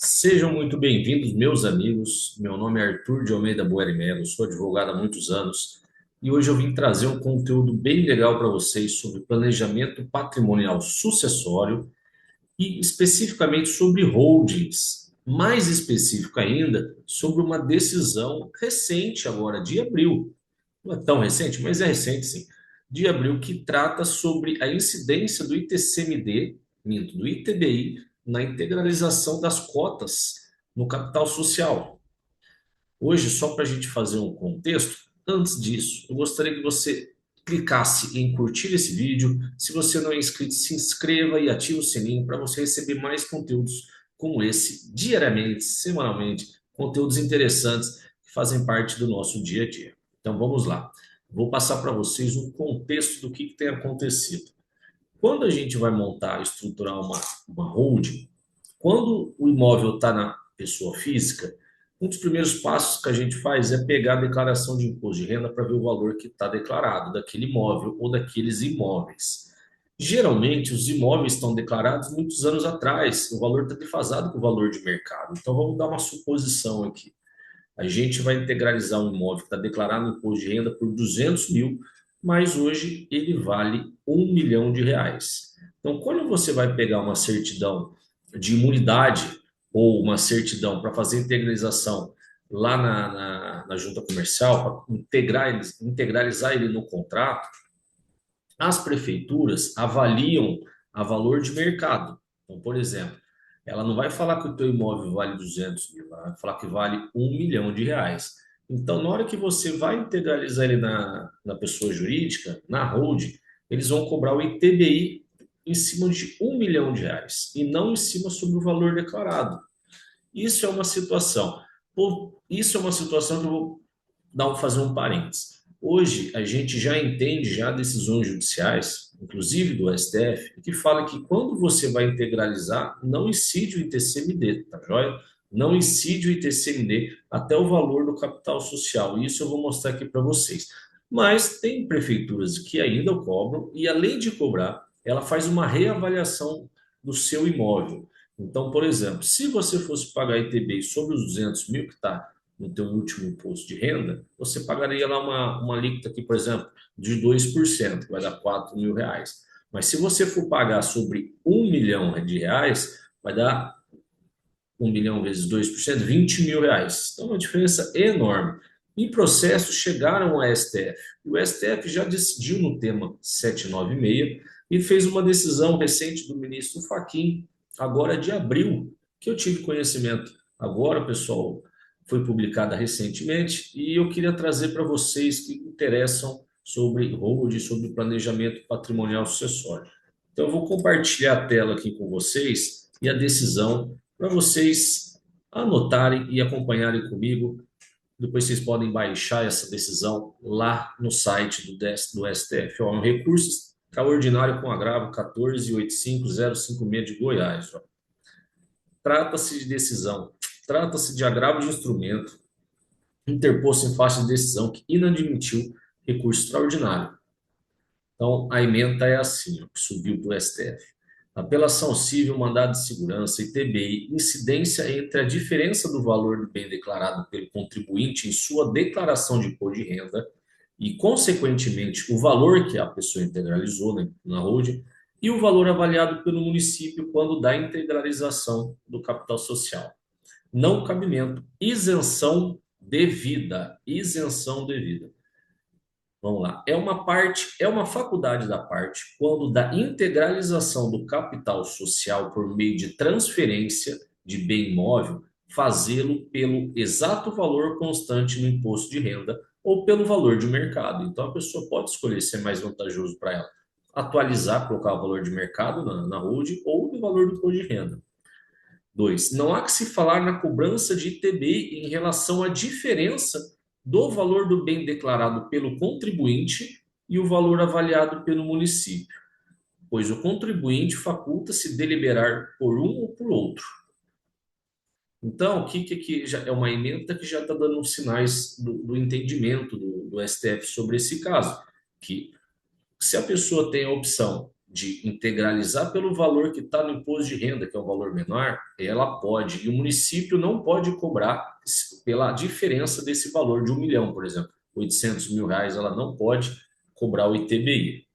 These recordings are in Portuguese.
Sejam muito bem-vindos, meus amigos. Meu nome é Arthur de Almeida Bueri Melo, sou advogado há muitos anos e hoje eu vim trazer um conteúdo bem legal para vocês sobre planejamento patrimonial sucessório e especificamente sobre holdings. Mais específico ainda, sobre uma decisão recente agora, de abril. Não é tão recente, mas é recente sim. De abril, que trata sobre a incidência do ITCMD, minto, do ITBI, na integralização das cotas no capital social. Hoje, só para a gente fazer um contexto, antes disso, eu gostaria que você clicasse em curtir esse vídeo. Se você não é inscrito, se inscreva e ative o sininho para você receber mais conteúdos como esse, diariamente, semanalmente, conteúdos interessantes que fazem parte do nosso dia a dia. Então vamos lá. Vou passar para vocês um contexto do que tem acontecido. Quando a gente vai montar, estruturar uma holding, quando o imóvel está na pessoa física, um dos primeiros passos que a gente faz é pegar a declaração de imposto de renda para ver o valor que está declarado daquele imóvel ou daqueles imóveis. Geralmente, os imóveis estão declarados muitos anos atrás, o valor está defasado com o valor de mercado. Então, vamos dar uma suposição aqui. A gente vai integralizar um imóvel que está declarado no imposto de renda por 200 mil, mas hoje ele vale 1 milhão de reais. Então, quando você vai pegar uma certidão de imunidade ou uma certidão para fazer integralização lá na junta comercial, para integralizar ele no contrato, as prefeituras avaliam a valor de mercado. Então, por exemplo, ela não vai falar que o teu imóvel vale 200 mil, ela vai falar que vale 1 milhão de reais. Então, na hora que você vai integralizar ele na pessoa jurídica, na holding, eles vão cobrar o ITBI em cima de 1 milhão de reais e não em cima sobre o valor declarado. Isso é uma situação. Isso é uma situação que eu vou fazer um parênteses. Hoje, a gente já entende já decisões judiciais, inclusive do STF, que fala que quando você vai integralizar, não incide o ITCMD, tá joia? Não incide o ITCMD até o valor do capital social. Isso eu vou mostrar aqui para vocês. Mas tem prefeituras que ainda cobram, e além de cobrar, ela faz uma reavaliação do seu imóvel. Então, por exemplo, se você fosse pagar ITBI sobre os 200 mil que está no teu último imposto de renda, você pagaria lá uma alíquota aqui, por exemplo, de 2%, que vai dar 4 mil reais. Mas se você for pagar sobre 1 milhão de reais, vai dar 1 milhão vezes 2%, 20 mil reais. Então, é uma diferença enorme. Em processos, chegaram ao STF. O STF já decidiu no tema 796 e fez uma decisão recente do ministro Fachin, agora de abril, que eu tive conhecimento agora, pessoal, foi publicada recentemente, e eu queria trazer para vocês que interessam sobre hold, sobre planejamento patrimonial sucessório. Então, eu vou compartilhar a tela aqui com vocês e a decisão para vocês anotarem e acompanharem comigo. Depois vocês podem baixar essa decisão lá no site do STF. Ó, um recurso extraordinário com agravo 14.85056 de Goiás. Ó. Trata-se de decisão, trata-se de agravo de instrumento interposto em face de decisão que inadmitiu recurso extraordinário. Então, a ementa é assim, ó, que subiu para o STF. Apelação civil, mandado de segurança e TBI, incidência entre a diferença do valor do bem declarado pelo contribuinte em sua declaração de imposto de renda e, consequentemente, o valor que a pessoa integralizou, né, na holding e o valor avaliado pelo município quando da integralização do capital social. Não cabimento, isenção devida, isenção devida. Vamos lá. É uma parte, é uma faculdade da parte quando da integralização do capital social por meio de transferência de bem imóvel, fazê-lo pelo exato valor constante no imposto de renda ou pelo valor de mercado. Então a pessoa pode escolher se é mais vantajoso para ela atualizar, colocar o valor de mercado na holding ou do valor do imposto de renda. Dois, não há que se falar na cobrança de ITBI em relação à diferença do valor do bem declarado pelo contribuinte e o valor avaliado pelo município, pois o contribuinte faculta-se deliberar por um ou por outro. Então, o que já é uma emenda que já está dando sinais do entendimento do STF sobre esse caso, que se a pessoa tem a opção de integralizar pelo valor que está no imposto de renda, que é o valor menor, ela pode, e o município não pode cobrar pela diferença desse valor de 1 milhão, por exemplo, R$ 800 mil, ela não pode cobrar o ITBI.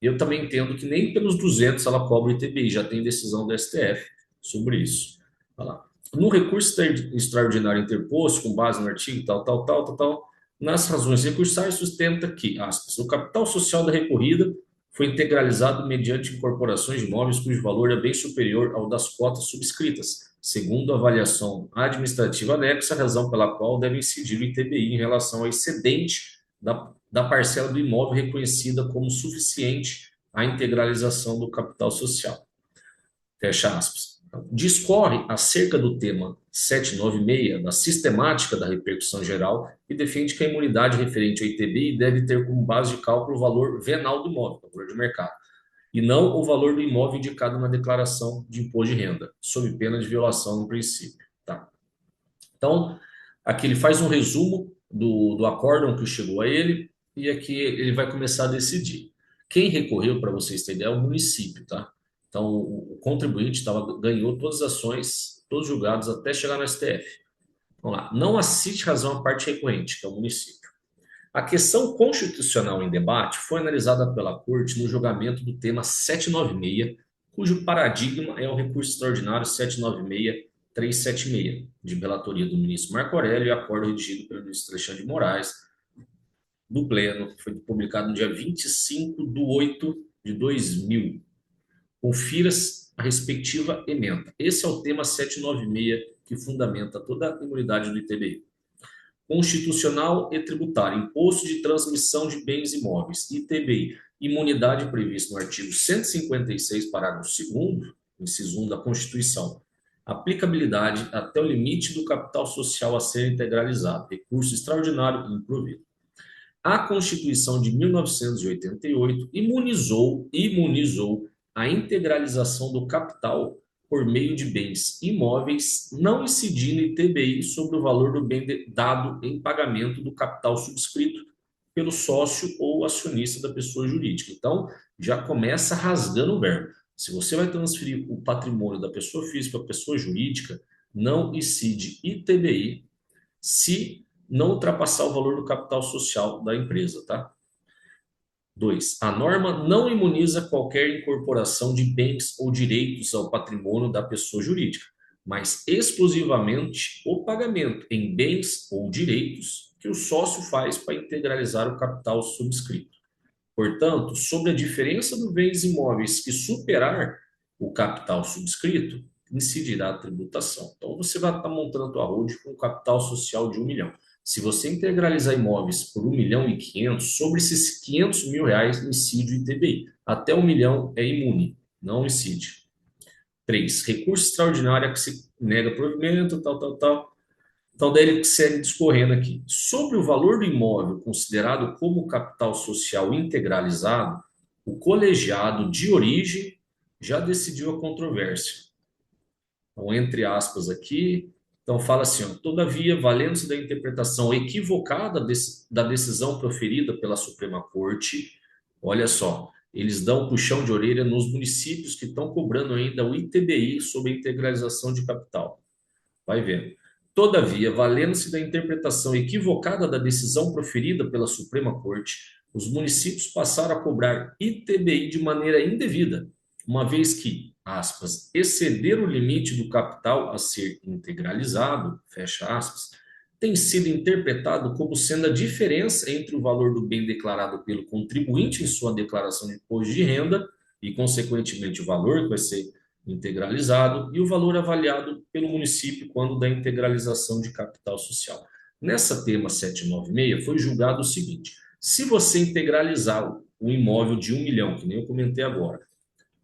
Eu também entendo que nem pelos 200 ela cobra o ITBI, já tem decisão do STF sobre isso. Olha lá. No recurso extraordinário interposto, com base no artigo tal, nas razões recursais, sustenta que, aspas, o capital social da recorrida foi integralizado mediante incorporações de imóveis cujo valor é bem superior ao das cotas subscritas, segundo a avaliação administrativa anexa, a razão pela qual deve incidir o ITBI em relação ao excedente da parcela do imóvel reconhecida como suficiente à integralização do capital social. Fecha aspas. Discorre acerca do tema 796 da sistemática da repercussão geral e defende que a imunidade referente ao ITBI deve ter como base de cálculo o valor venal do imóvel, o valor de mercado, e não o valor do imóvel indicado na declaração de imposto de renda, sob pena de violação do princípio. Tá? Então, aqui ele faz um resumo do acórdão que chegou a ele e aqui ele vai começar a decidir. Quem recorreu, para vocês terem ideia, é o município, tá? Então, o contribuinte ganhou todas as ações, todos julgados até chegar no STF. Vamos lá. Não assiste razão à parte recorrente, que é o município. A questão constitucional em debate foi analisada pela Corte no julgamento do tema 796, cujo paradigma é o recurso extraordinário 796-376, de relatoria do ministro Marco Aurélio e acordo redigido pelo ministro Alexandre de Moraes, do Pleno, que foi publicado no dia 25/8/2000. Confira a respectiva ementa. Esse é o tema 796 que fundamenta toda a imunidade do ITBI. Constitucional e tributário, imposto de transmissão de bens imóveis, ITBI, imunidade prevista no artigo 156, parágrafo 2º, inciso 1 da Constituição. Aplicabilidade até o limite do capital social a ser integralizado, recurso extraordinário improvido. A Constituição de 1988 imunizou a integralização do capital por meio de bens imóveis, não incidindo ITBI sobre o valor do bem dado em pagamento do capital subscrito pelo sócio ou acionista da pessoa jurídica. Então, já começa rasgando o verbo. Se você vai transferir o patrimônio da pessoa física para a pessoa jurídica, não incide ITBI se não ultrapassar o valor do capital social da empresa, tá? 2. A norma não imuniza qualquer incorporação de bens ou direitos ao patrimônio da pessoa jurídica, mas exclusivamente o pagamento em bens ou direitos que o sócio faz para integralizar o capital subscrito. Portanto, sobre a diferença dos bens imóveis que superar o capital subscrito, incidirá a tributação. Então, você vai estar montando a tua holding com um capital social de 1 milhão. Se você integralizar imóveis por 1.500.000, sobre esses R$ 500.000 incide o ITBI. Até 1 milhão é imune, não incide. 3. Recurso extraordinário que se nega provimento, tal. Então, daí ele segue discorrendo aqui. Sobre o valor do imóvel considerado como capital social integralizado, o colegiado de origem já decidiu a controvérsia. Então, entre aspas aqui, então fala assim, ó, todavia, valendo-se da interpretação equivocada da decisão proferida pela Suprema Corte, olha só, eles dão puxão de orelha nos municípios que estão cobrando ainda o ITBI sobre a integralização de capital. Vai vendo. Todavia, valendo-se da interpretação equivocada da decisão proferida pela Suprema Corte, os municípios passaram a cobrar ITBI de maneira indevida, uma vez que, aspas, exceder o limite do capital a ser integralizado, fecha aspas, tem sido interpretado como sendo a diferença entre o valor do bem declarado pelo contribuinte em sua declaração de imposto de renda e, consequentemente, o valor que vai ser integralizado e o valor avaliado pelo município quando da integralização de capital social. Nessa tema 796 foi julgado o seguinte: se você integralizar o imóvel de 1 milhão, que nem eu comentei agora,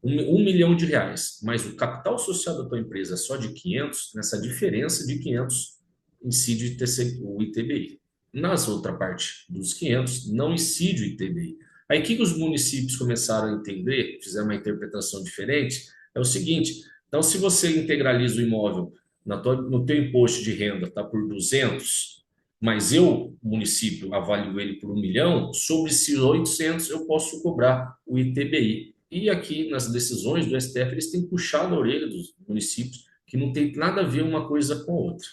1 milhão de reais, mas o capital social da tua empresa é só de 500, nessa diferença de 500 incide o ITBI. Nas outra parte dos 500 não incide o ITBI. Aí o que os municípios começaram a entender, fizeram uma interpretação diferente, é o seguinte: então se você integraliza o imóvel no teu imposto de renda está por 200, mas eu, município, avalio ele por 1 milhão, sobre esses 800 eu posso cobrar o ITBI. E aqui nas decisões do STF, eles têm puxado a orelha dos municípios, que não tem nada a ver uma coisa com a outra.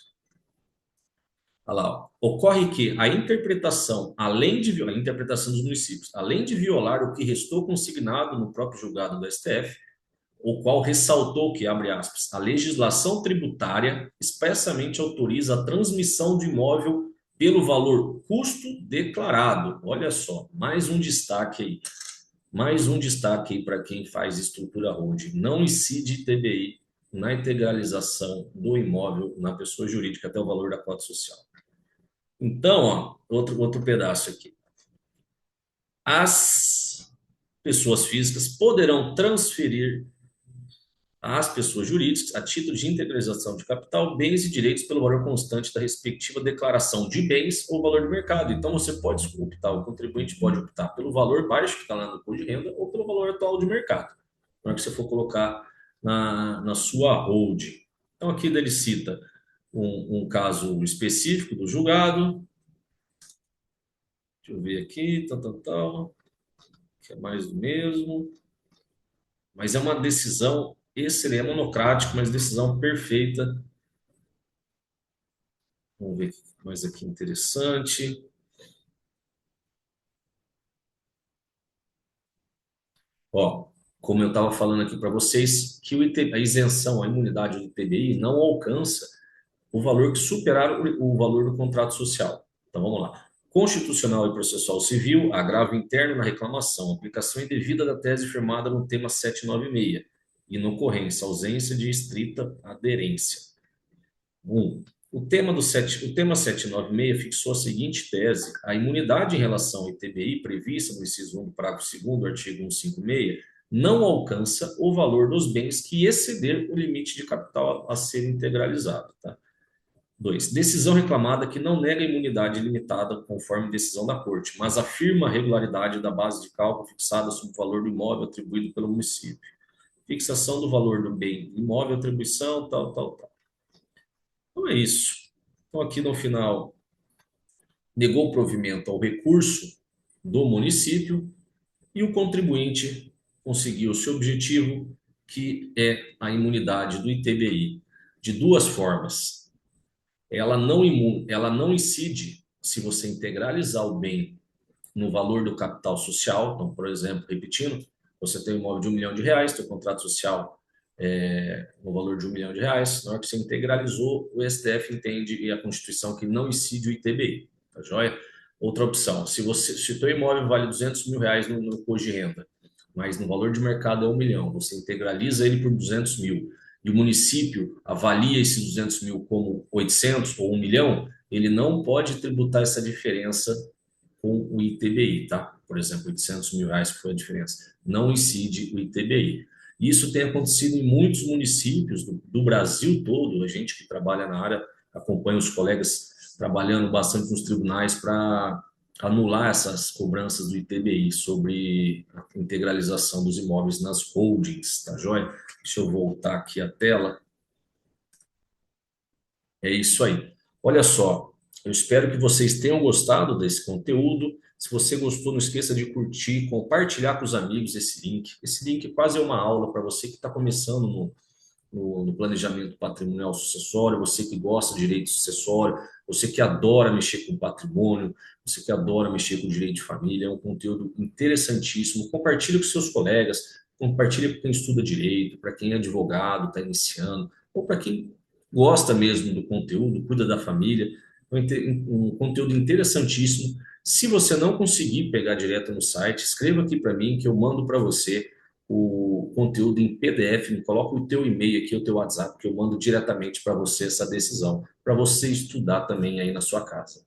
Olha lá, ó. Ocorre que a interpretação, além de a interpretação dos municípios, além de violar o que restou consignado no próprio julgado do STF, o qual ressaltou que, abre aspas, a legislação tributária expressamente autoriza a transmissão de imóvel pelo valor custo declarado. Olha só, mais um destaque aí para quem faz estrutura holding. Não incide ITBI na integralização do imóvel na pessoa jurídica até o valor da cota social. Então, ó, outro pedaço aqui. As pessoas físicas poderão transferir às pessoas jurídicas, a título de integralização de capital, bens e direitos pelo valor constante da respectiva declaração de bens ou valor do mercado. Então, você pode optar, o contribuinte pode optar pelo valor baixo que está lá no imposto de renda ou pelo valor atual de mercado, na hora que você for colocar na sua holding. Então, aqui ele cita um caso específico do julgado. Deixa eu ver aqui, tal, que é mais do mesmo. Mas é uma decisão excelente, é monocrático, mas decisão perfeita. Vamos ver mais aqui interessante. Ó, como eu estava falando aqui para vocês, que a isenção, a imunidade do ITBI não alcança o valor que superar o valor do contrato social. Então vamos lá. Constitucional e processual civil, agravo interno na reclamação, aplicação indevida da tese firmada no tema 796, inocorrência, ausência de estrita aderência. 1. O tema 796 fixou a seguinte tese: a imunidade em relação ao ITBI prevista no inciso 1 do parágrafo 2º do artigo 156 não alcança o valor dos bens que exceder o limite de capital a ser integralizado. Tá? 2. Decisão reclamada que não nega imunidade limitada conforme decisão da Corte, mas afirma a regularidade da base de cálculo fixada sobre o valor do imóvel atribuído pelo município. Fixação do valor do bem imóvel, atribuição, tal. Então é isso. Então aqui no final, negou provimento ao recurso do município e o contribuinte conseguiu o seu objetivo, que é a imunidade do ITBI, de duas formas. Ela não incide se você integralizar o bem no valor do capital social. Então, por exemplo, repetindo, você tem um imóvel de R$ 1 milhão, seu contrato social no valor de R$ 1 milhão. Na hora que você integralizou, o STF entende e a Constituição que não incide o ITBI. Tá joia? Outra opção, se o teu imóvel vale R$ 200 mil no imposto de renda, mas no valor de mercado é 1 milhão, você integraliza ele por 200 mil e o município avalia esses 200 mil como 800 ou 1 milhão, ele não pode tributar essa diferença com o ITBI, tá? Por exemplo, R$ 800 mil que foi a diferença. Não incide o ITBI. Isso tem acontecido em muitos municípios do Brasil todo. A gente que trabalha na área acompanha os colegas trabalhando bastante nos tribunais para anular essas cobranças do ITBI sobre a integralização dos imóveis nas holdings, tá joia? Deixa eu voltar aqui a tela. É isso aí. Olha só, eu espero que vocês tenham gostado desse conteúdo. Se você gostou, não esqueça de curtir, compartilhar com os amigos esse link. Esse link quase é uma aula para você que está começando no planejamento patrimonial sucessório, você que gosta de direito sucessório, você que adora mexer com patrimônio, você que adora mexer com direito de família. É um conteúdo interessantíssimo. Compartilhe com seus colegas, compartilhe com quem estuda direito, para quem é advogado, está iniciando, ou para quem gosta mesmo do conteúdo, cuida da família. Um conteúdo interessantíssimo. Se você não conseguir pegar direto no site, escreva aqui para mim que eu mando para você o conteúdo em PDF, me coloca o teu e-mail aqui, o teu WhatsApp, que eu mando diretamente para você essa decisão, para você estudar também aí na sua casa.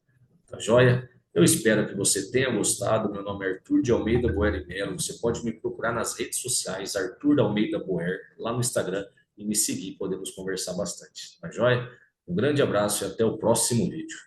Tá joia? Eu espero que você tenha gostado. Meu nome é Arthur de Almeida Boer e Melo. Você pode me procurar nas redes sociais, Arthur Almeida Boer, lá no Instagram, e me seguir, podemos conversar bastante. Tá joia? Um grande abraço e até o próximo vídeo.